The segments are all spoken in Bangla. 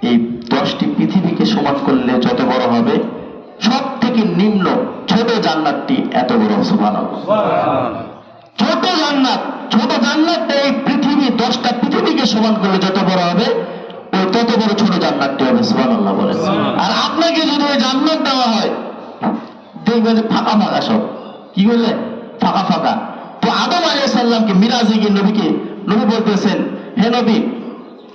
এই 10টি পৃথিবীকে সমান করলে যত বড় হবে, সব থেকে নিম্ন ছোট জান্নাতটি এত বড়। সুবহানাল্লাহ। ছোট জান্নাতটা এই পৃথিবী 10টা পৃথিবীকে সমান করলে যত বড় হবে, ওই তত বড় ছোট জান্নাতটি হবে। সুবহানাল্লাহ বলেন। আর আপনাকে যদি ওই জান্নাত দেওয়া হয়, দেখবেন যে ফাঁকা ফাঁকা সব, কি বললে, ফাঁকা ফাঁকা। তো আদম আলাইহিস সালামকে মিরাজে গিয়ে নবী বলতেছেন, হে নবী,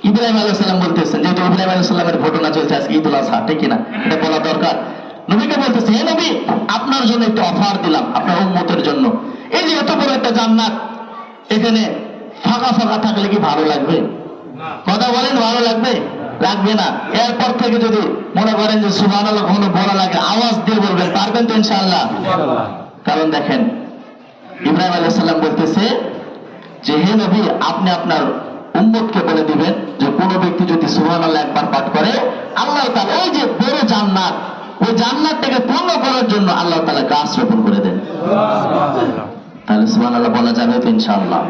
ইব্রাহিম আলাইহিস সালাম বলতেছেন, যেহেতু ইব্রাহিম আলাইহিস সালামের ঘটনা চলছে আজকে ঈদুল আজহা, ঠিক কিনা, এটা বলা দরকার। নবীকে বলতেছে, হে নবী, আপনার জন্য একটা অফার দিলাম, আপনার উম্মতের জন্য। এই যে এত বড় একটা জান্নাত, এখানে ফাঁকা ফাঁকা থাকলে কি ভালো লাগবে? কথা বলেন, ভালো লাগবে? লাগবে না। এরপর থেকে যদি মনে করেন যে সুবহানাল্লাহ কখনো বলা লাগে, আওয়াজ দিয়ে বলবেন, পারবেন তো ইনশাআল্লাহ? কারণ দেখেন, ইব্রাহিম আলাইহিস সালাম বলতেছে যে, হে নবী, আপনি আপনার উম্মতকে বলে দিবেন যে কোন ব্যক্তি যদি সুবহানাল্লাহ একবার পাঠ করে, আল্লাহ তাআলা ওই যে বড় জান্নাত, ওই জান্নাতটাকে পূর্ণ করার জন্য আল্লাহ তাআলা গাছ রোপণ করে দেন। তাহলে সুবহানাল্লাহ বলা যাবে তো ইনশাআল্লাহ?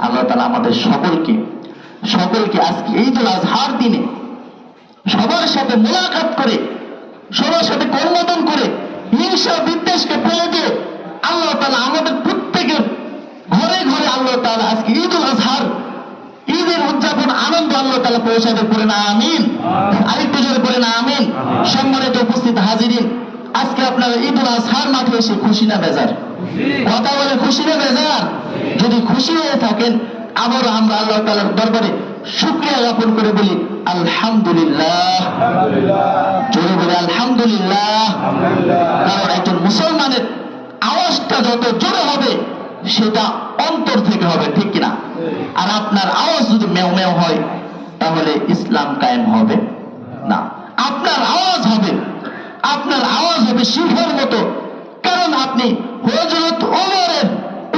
আল্লাহ তাআলা আমাদের সকলকে আজকে ঈদুল আজহার দিনে সবার সাথে মোলাকাত করে, সবার সাথে কর্মদান করে, হিংসা বিদ্বেষকে ফেলে দিয়ে আল্লাহ তাআলা আমাদের প্রত্যেকের ঘরে ঘরে আল্লাহ তাআলা আজকে ঈদুল আজহার ঈদের উদযাপন আনন্দ আল্লাহ তাআলা পৌঁছাতে পারে না। আমিন। আরেকটু জোরে পড়ে না আমিন। সম্মানিত উপস্থিত হাজিরিন, আজকে আপনারা ঈদুল আজহার মাঠে এসে খুশি না বেজার? কথা বলে খুশি না বেজার? যদি খুশি হয়ে থাকেন, আবার আমরা আল্লাহ তাআলার দরবারে শুকরিয়া জ্ঞাপন করে বলি আলহামদুলিল্লাহ। জোরে বলে আলহামদুলিল্লাহ। কারণ একজন মুসলমানের আওয়াজটা যত জোরে হবে, সেটা অন্তর থেকে হবে, ঠিক কিনা? আর আপনার আওয়াজ যদি মেও মেও হয়, তাহলে ইসলাম কায়েম হবে না। আপনার আওয়াজ হবে সিংহের মতো। কারণ আপনি হযরত ওমরের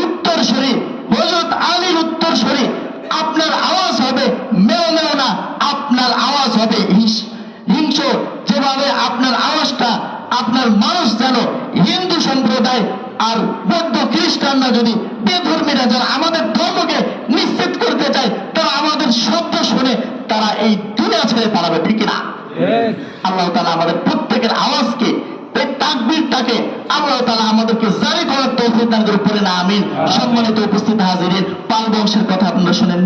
উত্তরসূরি, হযরত আলীর উত্তরসূরি। আপনার আওয়াজ হবে মেও মেও না, আপনার আওয়াজ হবে হিংস। যেভাবে আপনার আওয়াজটা আপনার মানুষ যেন হিন্দু সম্প্রদায় আর বৌদ্ধ খ্রিস্টানরা, যদি বেধর্মীরা যারা আমাদের ধর্মকে নিশ্চিত করতে চায়, তারা আমাদের শব্দ শুনে তারা এই দুনিয়া ছেড়ে পালাবে, ঠিক না? আল্লাহ তাআলা আমাদের প্রত্যেকের আওয়াজকে, এই তাকবীরটাকে আল্লাহ তাআলা আমাদেরকে জারি করার তৌফিক দান করে, পড়ে না আমিন। সম্মানিত উপস্থিত হাজিরিন, পাল বংশের কথা আপনারা শুনেন।